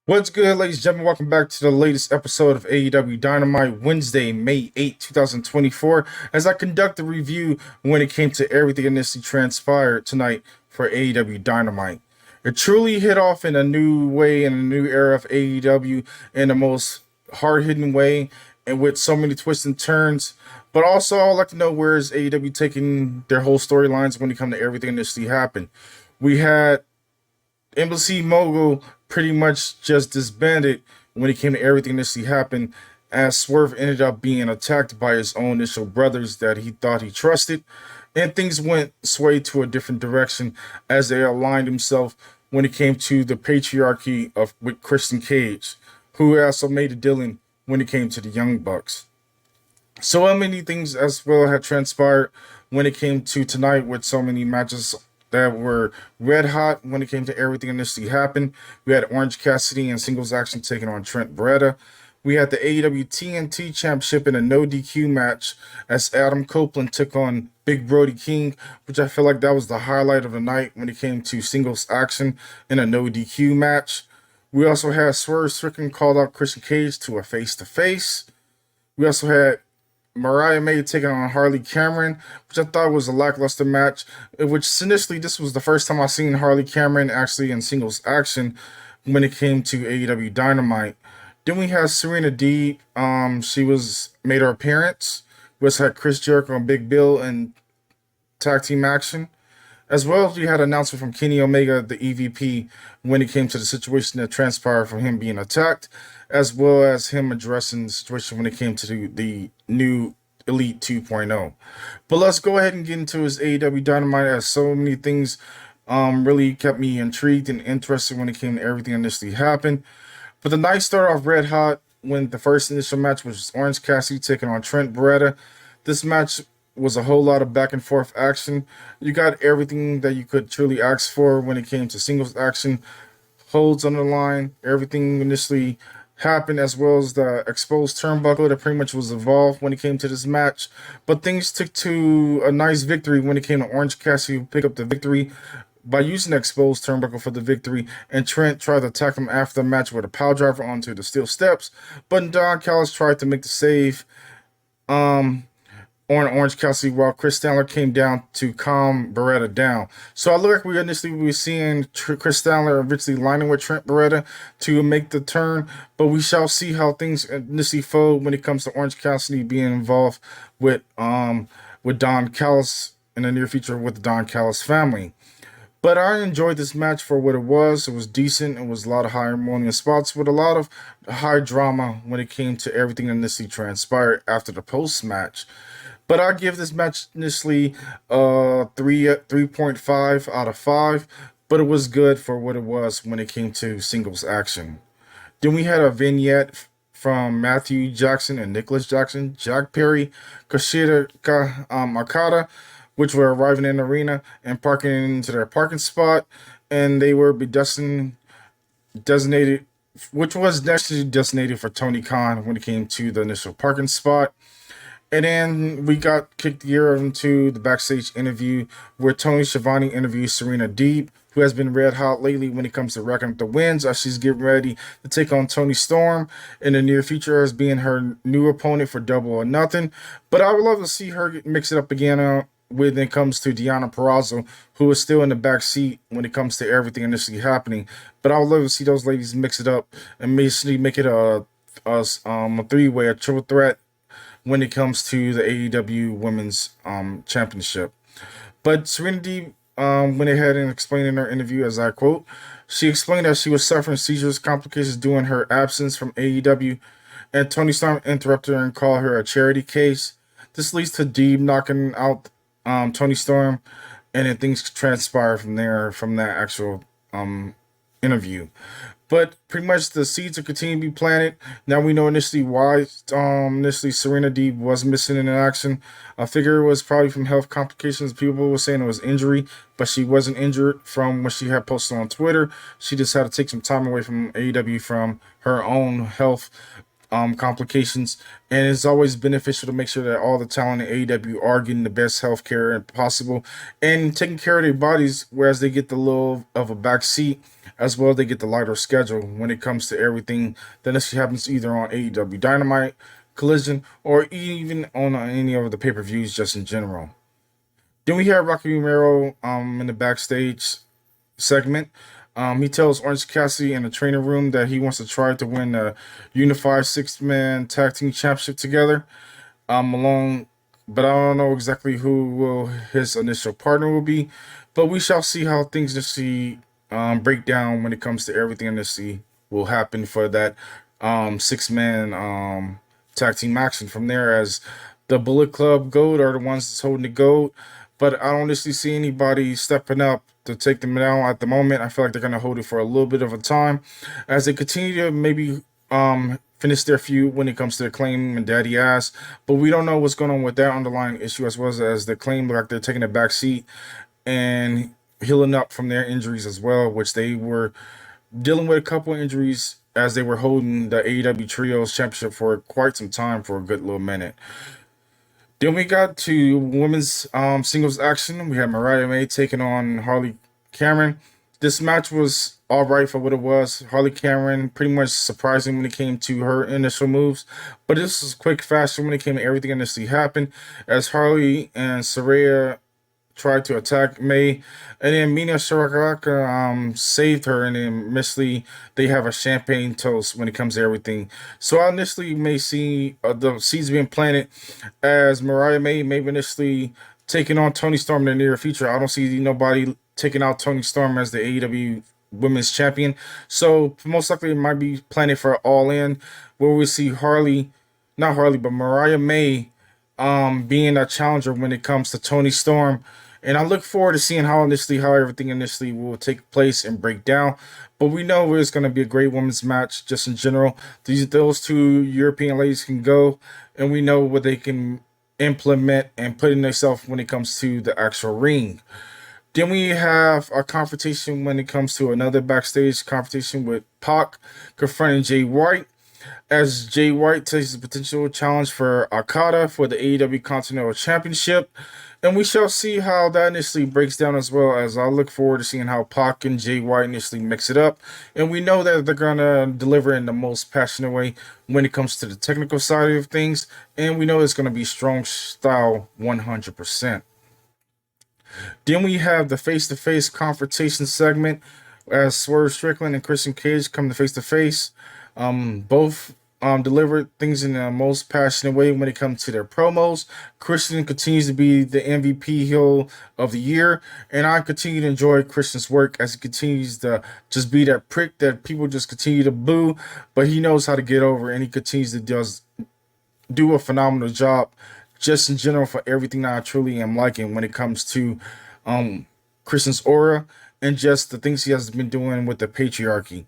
What's good, ladies and gentlemen? Welcome back to the latest episode of AEW Dynamite, Wednesday, May 8th, 2024, as I conduct a review when it came to everything that initially transpired tonight for AEW Dynamite. It truly hit off in a new way, in a new era of AEW, in the most hard-hitting way, and with so many twists and turns. But also, I'd like to know, where is AEW taking their whole storylines when it comes to everything that initially happened. We had Embassy Mogul pretty much just disbanded when it came to everything that initially happened, as Swerve ended up being attacked by his own initial brothers that he thought he trusted, and things went sway to a different direction as they aligned himself when it came to the patriarchy of with Christian Cage, who also made a dealing when it came to the Young Bucks. So many things as well had transpired when it came to tonight, with so many matches that were red hot when it came to everything initially happened. We had Orange Cassidy in singles action taking on Trent Beretta. We had the AEW TNT Championship in a no DQ match as Adam Copeland took on Big Brody King, which I feel like that was the highlight of the night when it came to singles action in a no DQ match. We also had Swerve Strickland called out Christian Cage to a face-to-face. We also had Mariah May taking on Harley Cameron, which I thought was a lackluster match. Which initially, this was the first time I seen Harley Cameron actually in singles action when it came to AEW Dynamite. Then we had Serena Deeb. She was made her appearance. We also had Chris Jericho and Big Bill in tag team action. As well as we had an announcement from Kenny Omega, the EVP, when it came to the situation that transpired from him being attacked, as well as him addressing the situation when it came to the new Elite 2.0. But let's go ahead and get into his AEW Dynamite, as so many things really kept me intrigued and interested when it came to everything that initially happened. But the night started off red hot when the first initial match was Orange Cassidy taking on Trent Beretta. This match was a whole lot of back and forth action. You got everything that you could truly ask for when it came to singles action. Holds on the line, everything initially happened, as well as the exposed turnbuckle that pretty much was involved when it came to this match. But things took to a nice victory when it came to Orange Cassidy, who picked up the victory by using the exposed turnbuckle for the victory, and Trent tried to attack him after the match with a power driver onto the steel steps, but Don Callis tried to make the save on Orange Cassidy, while Chris Statler came down to calm Beretta down. So I look like we initially were seeing Chris Statler eventually lining with Trent Beretta to make the turn, but we shall see how things initially fold when it comes to Orange Cassidy being involved with Don Callis in the near future with the Don Callis family. But I enjoyed this match for what it was. It was decent. It was a lot of high harmonious spots with a lot of high drama when it came to everything that initially transpired after the post match. But I give this match initially 3.5 out of 5. But it was good for what it was when it came to singles action. Then we had a vignette from Matthew Jackson and Nicholas Jackson, Jack Perry, Kushida Akata, which were arriving in the arena and parking into their parking spot, and they were designated, which was actually designated for Tony Khan when it came to the initial parking spot. And then we got kicked gear into the backstage interview where Tony Schiavone interviews Serena Deeb, who has been red hot lately when it comes to racking up the wins, as she's getting ready to take on Tony Storm in the near future as being her new opponent for Double or Nothing. But I would love to see her mix it up again when it comes to Deonna Purrazzo, who is still in the back seat when it comes to everything initially happening. But I would love to see those ladies mix it up and basically make it a three-way, a triple threat when it comes to the AEW Women's Championship. But Serena Deeb went ahead and explained in her interview, as I quote, she explained that she was suffering seizures complications during her absence from AEW, and Tony Storm interrupted her and called her a charity case. This leads to Deeb knocking out Tony Storm, and then things transpire from there, from that actual interview. But pretty much the seeds are continuing to be planted. Now we know initially why initially Serena Deeb was missing in action. I figure it was probably from health complications. People were saying it was injury, but she wasn't injured from what she had posted on Twitter. She just had to take some time away from AEW from her own health complications, and it's always beneficial to make sure that all the talent in AEW are getting the best health care possible and taking care of their bodies, whereas they get the little of a back seat as well. They get the lighter schedule when it comes to everything that actually happens either on AEW Dynamite, Collision, or even on any of the pay-per-views just in general. Then we have Rocky Romero in the backstage segment. He tells Orange Cassidy in the training room that he wants to try to win the unified six-man tag team championship together. Along, but I don't know exactly who will his initial partner will be. But we shall see how things initially break down when it comes to everything initially will happen for that six-man tag team action from there, as the Bullet Club Gold are the ones that's holding the gold. But I don't honestly see anybody stepping up to take them down at the moment. I feel like they're going to hold it for a little bit of a time as they continue to maybe finish their feud when it comes to the Claim and Daddy Ass. But we don't know what's going on with that underlying issue, as well as the Claim look like they're taking a back seat and healing up from their injuries as well, which they were dealing with a couple of injuries as they were holding the AEW Trios Championship for quite some time, for a good little minute. Then we got to women's singles action. We had Mariah May taking on Harley Cameron. This match was all right for what it was. Harley Cameron pretty much surprising when it came to her initial moves, but this was quick fashion when it came to everything initially happened, as Harley and Saraya tried to attack May, and then Mina Shiraka saved her, and then initially they have a champagne toast when it comes to everything. So I initially may see the seeds being planted as Mariah May maybe initially taking on Toni Storm in the near future. I don't see nobody taking out Toni Storm as the AEW Women's Champion. So most likely it might be planted for All In, where we see not Harley, but Mariah May being a challenger when it comes to Toni Storm. And I look forward to seeing how everything initially will take place and break down. But we know it's going to be a great women's match just in general. Those two European ladies can go, and we know what they can implement and put in themselves when it comes to the actual ring. Then we have a confrontation when it comes to another backstage confrontation with Pac confronting Jay White, as Jay White takes a potential challenge for Okada for the AEW Continental Championship. And we shall see how that initially breaks down, as well as I look forward to seeing how Pac and Jay White initially mix it up. And we know that they're going to deliver in the most passionate way when it comes to the technical side of things. And we know it's going to be strong style 100%. Then we have the face-to-face confrontation segment as Swerve Strictland and Christian Cage come to face-to-face. Both delivered things in the most passionate way when it comes to their promos. Christian continues to be the MVP heel of the year, and I continue to enjoy Christian's work as he continues to just be that prick that people just continue to boo, but he knows how to get over, and he continues to do a phenomenal job just in general for everything that I truly am liking when it comes to Christian's aura and just the things he has been doing with the patriarchy.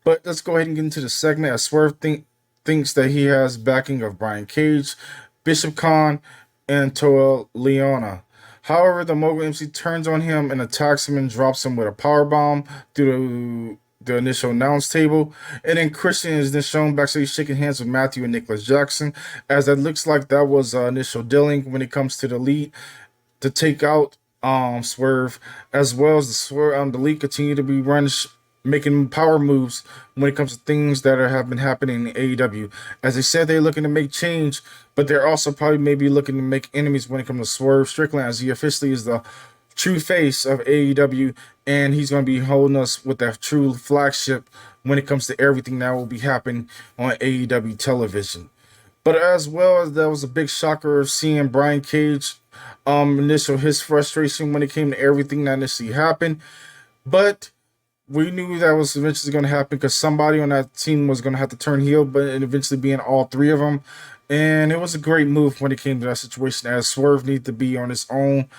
But let's go ahead and get into the segment as Swerve thinks that he has backing of Brian Cage, Bishop Khan, and Toa Leona. However, the Mogul MC turns on him and attacks him and drops him with a powerbomb through the initial announce table. And then Christian is then shown backstage shaking hands with Matthew and Nicholas Jackson, as that looks like that was initial dealing when it comes to the lead to take out Swerve, as well as the lead continue to be making power moves when it comes to things that have been happening in AEW. As they said, they're looking to make change, but they're also probably maybe looking to make enemies when it comes to Swerve Strickland, as he officially is the true face of AEW, and he's going to be holding us with that true flagship when it comes to everything that will be happening on AEW television. But as well as that was a big shocker of seeing Brian Cage his frustration when it came to everything that initially happened. But we knew that was eventually going to happen because somebody on that team was going to have to turn heel, but it eventually being all three of them. And it was a great move when it came to that situation, as Swerve needed to be on his own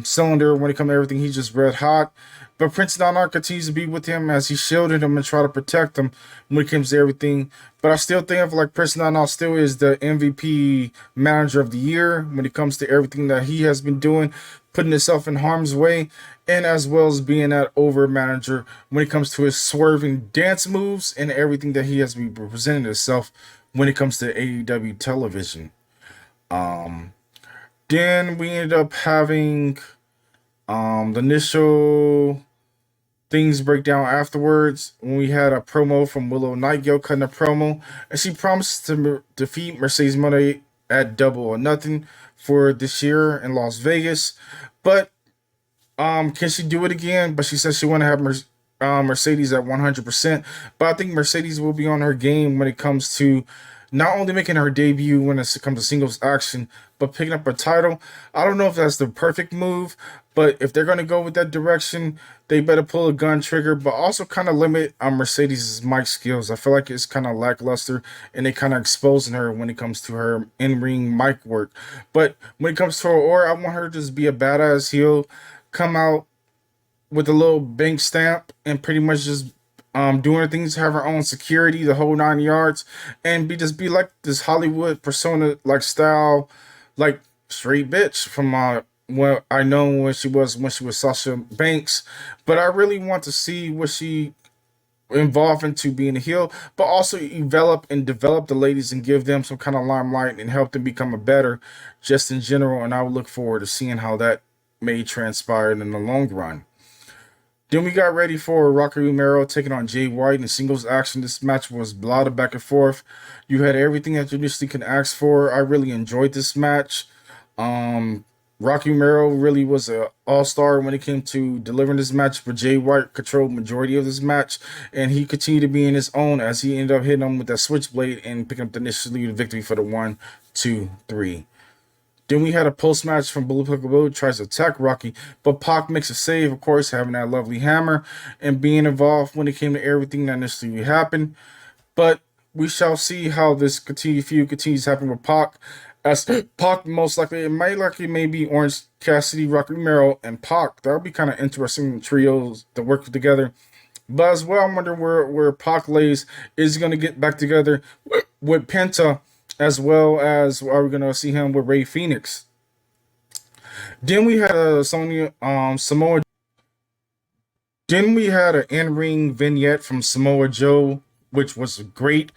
cylinder when it comes to everything. He's just red hot. But Prince Nana continues to be with him as he shielded him and try to protect him when it comes to everything. But I still think of like Prince Nana still is the MVP manager of the year when it comes to everything that he has been doing, putting himself in harm's way, and as well as being that over manager when it comes to his swerving dance moves and everything that he has been presenting himself when it comes to AEW television. Um, then we ended up having the initial things break down afterwards when we had a promo from Willow Nightingale cutting a promo, and she promised to defeat Mercedes Moné at Double or Nothing for this year in Las Vegas. But can she do it again? But she says she want to have Mercedes at 100%. But I think Mercedes will be on her game when it comes to not only making her debut when it comes to singles action, but picking up a title. I don't know if that's the perfect move, but if they're going to go with that direction, they better pull a gun trigger, but also kind of limit Mercedes' mic skills. I feel like it's kind of lackluster, and they kind of exposing her when it comes to her in-ring mic work. But when it comes to her aura, I want her to just be a badass heel, come out with a little bank stamp, and pretty much just doing things, have her own security, the whole 9 yards, and be like this Hollywood persona like style, like straight bitch from what I know when she was Sasha Banks. But I really want to see what she involved into being a heel, but also develop the ladies and give them some kind of limelight and help them become a better just in general. And I would look forward to seeing how that may transpire in the long run. Then we got ready for Rocky Romero taking on Jay White in singles action. This match was a lot of back and forth. You had everything that you initially can ask for. I really enjoyed this match. Rocky Romero really was an all-star when it came to delivering this match, but Jay White controlled majority of this match, and he continued to be in his own as he ended up hitting him with that switchblade and picking up the victory for the 1, 2, 3. Then we had a post match from Blue Piccolo tries to attack Rocky, but Pac makes a save, of course, having that lovely hammer and being involved when it came to everything that initially happened. But we shall see how this feud continues to happen with Pac. As Pac most likely, maybe Orange Cassidy, Rocky Romero, and Pac. That would be kind of interesting trios to work together. But as well, I'm wondering where Pac lays is going to get back together with Penta, as well as are we going to see him with Ray Phoenix. Then we had a Samoa. Then we had an in-ring vignette from Samoa Joe, which was great.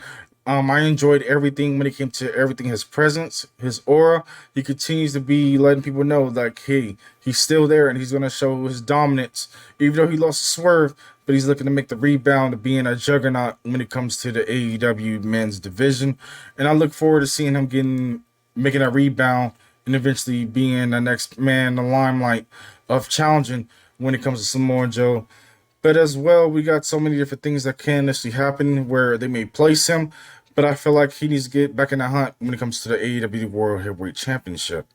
I enjoyed everything when it came to everything, his presence, his aura. He continues to be letting people know, like, hey, he's still there and he's going to show his dominance, even though he lost a Swerve, but he's looking to make the rebound of being a juggernaut when it comes to the AEW men's division. And I look forward to seeing him making a rebound and eventually being the next man in the limelight of challenging when it comes to Samoa Joe. But as well, we got so many different things that can actually happen where they may place him. But I feel like he needs to get back in the hunt when it comes to the AEW World Heavyweight Championship.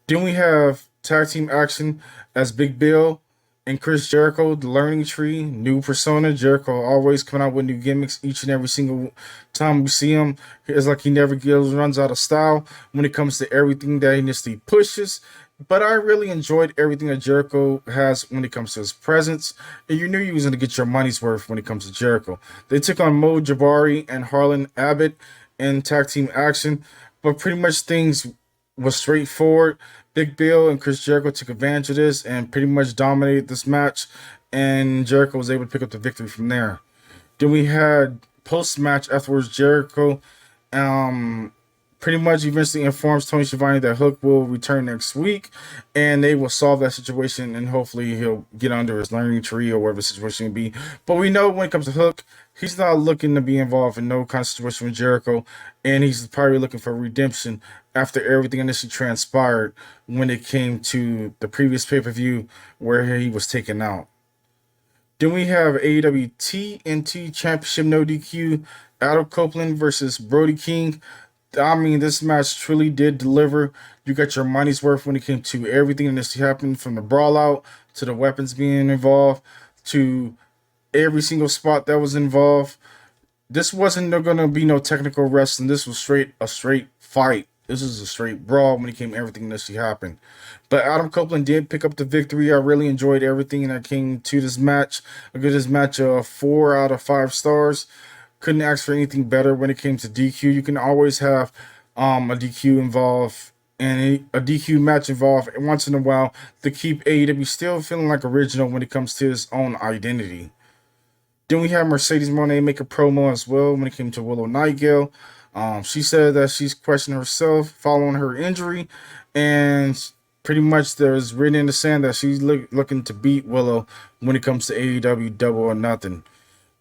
Then we have tag team action as Big Bill and Chris Jericho, the learning tree, new persona. Jericho always coming out with new gimmicks each and every single time we see him. It's like he never runs out of style when it comes to everything that he initially pushes. But I really enjoyed everything that Jericho has when it comes to his presence. And you knew you was going to get your money's worth when it comes to Jericho. They took on Mo Jabari and Harlan Abbott in tag team action. But pretty much things was straightforward. Big Bill and Chris Jericho took advantage of this and pretty much dominated this match. And Jericho was able to pick up the victory from there. Then we had post-match afterwards, Jericho pretty much eventually informs Tony Schiavone that Hook will return next week and they will solve that situation and hopefully he'll get under his learning tree or whatever the situation will be. But we know when it comes to Hook, he's not looking to be involved in no kind of situation with Jericho, and he's probably looking for redemption after everything initially transpired when it came to the previous pay-per-view where he was taken out. Then we have AEW TNT Championship No DQ, Adam Copeland versus Brody King. I mean, this match truly did deliver. You got your money's worth when it came to everything that happened, from the brawl out to the weapons being involved to every single spot that was involved. This wasn't going to be no technical wrestling. This was a straight fight This is a straight brawl when it came to everything that she happened. But Adam Copeland did pick up the victory. I really enjoyed everything that came to this match. I give this match a 4 out of 5 stars. Couldn't ask for anything better when it came to DQ. You can always have a DQ involved and a DQ match involved once in a while to keep AEW still feeling like original when it comes to its own identity. Then we have Mercedes Moné make a promo as well when it came to Willow Nightingale. She said that she's questioning herself following her injury, and pretty much there's written in the sand that she's looking to beat Willow when it comes to AEW Double or Nothing.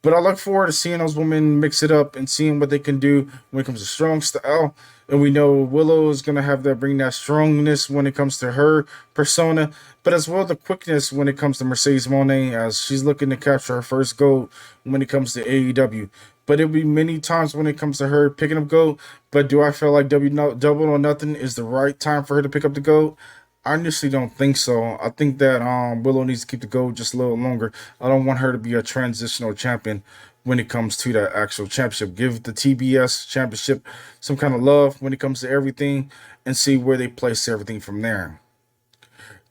But I look forward to seeing those women mix it up and seeing what they can do when it comes to strong style. And we know Willow is going to have that bring that strongness when it comes to her persona, but as well the quickness when it comes to Mercedes Moné as she's looking to capture her first gold when it comes to AEW. But it'll be many times when it comes to her picking up gold. But do I feel like Double or Nothing is the right time for her to pick up the gold? I honestly don't think so. I think that Willow needs to keep the gold just a little longer. I don't want her to be a transitional champion when it comes to that actual championship. Give the TBS championship some kind of love when it comes to everything and see where they place everything from there.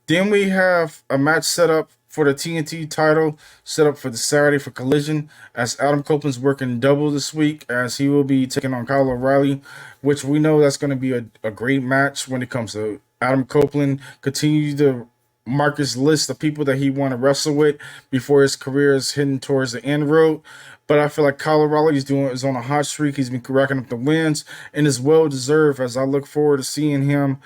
Then we have a match set up for the TNT title, set up for the Saturday for Collision, as Adam Copeland's working double this week, as he will be taking on Kyle O'Reilly, which we know that's going to be a great match when it comes to Adam Copeland. Continue to mark his list of people that he want to wrestle with before his career is heading towards the end road. But I feel like Kyle O'Reilly is on a hot streak. He's been racking up the wins and is well deserved, as I look forward to seeing him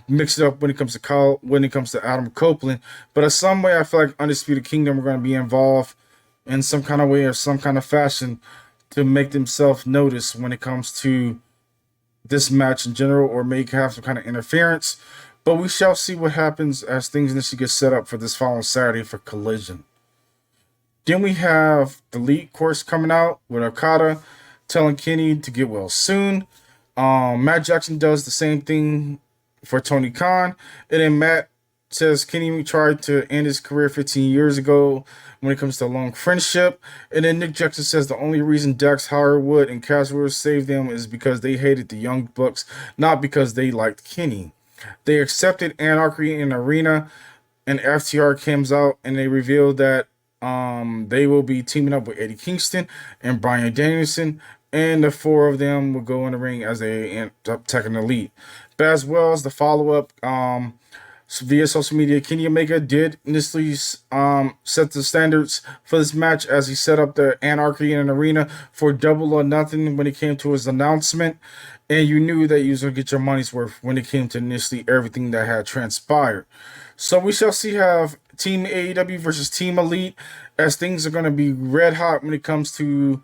mix it up when it comes to Adam Copeland. But in some way, I feel like Undisputed Kingdom are going to be involved in some kind of way or some kind of fashion to make themselves notice when it comes to this match in general, or may have some kind of interference. But we shall see what happens as things initially get set up for this following Saturday for Collision. Then we have the lead course coming out with Okada telling Kenny to get well soon. Matt Jackson does the same thing for Tony Khan. And then Matt says Kenny tried to end his career 15 years ago when it comes to a long friendship. And then Nick Jackson says the only reason Dax Howard and Cass Wheeler saved them is because they hated the Young Bucks, not because they liked Kenny. They accepted Anarchy in the arena, and FTR comes out and they revealed that they will be teaming up with Eddie Kingston and Bryan Danielson, and the four of them will go in the ring as they end up taking the lead. But as well as the follow-up via social media, Kenny Omega did initially set the standards for this match as he set up the Anarchy in an arena for Double or Nothing when it came to his announcement. And you knew that you was going to get your money's worth when it came to initially everything that had transpired. So we shall see how Team AEW versus Team Elite, as things are going to be red hot when it comes to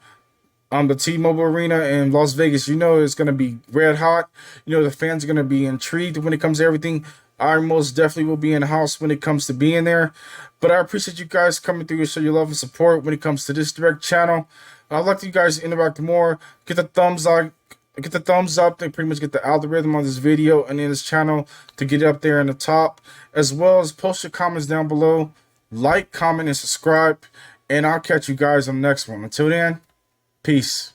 the T-Mobile Arena in Las Vegas. You know it's going to be red hot. You know the fans are going to be intrigued when it comes to everything. I most definitely will be in the house when it comes to being there. But I appreciate you guys coming through and show your love and support when it comes to this direct channel. I'd like you guys to interact more. Get the thumbs up. They pretty much get the algorithm on this video and in this channel to get up there in the top. As well as post your comments down below. Like, comment, and subscribe. And I'll catch you guys on the next one. Until then, peace.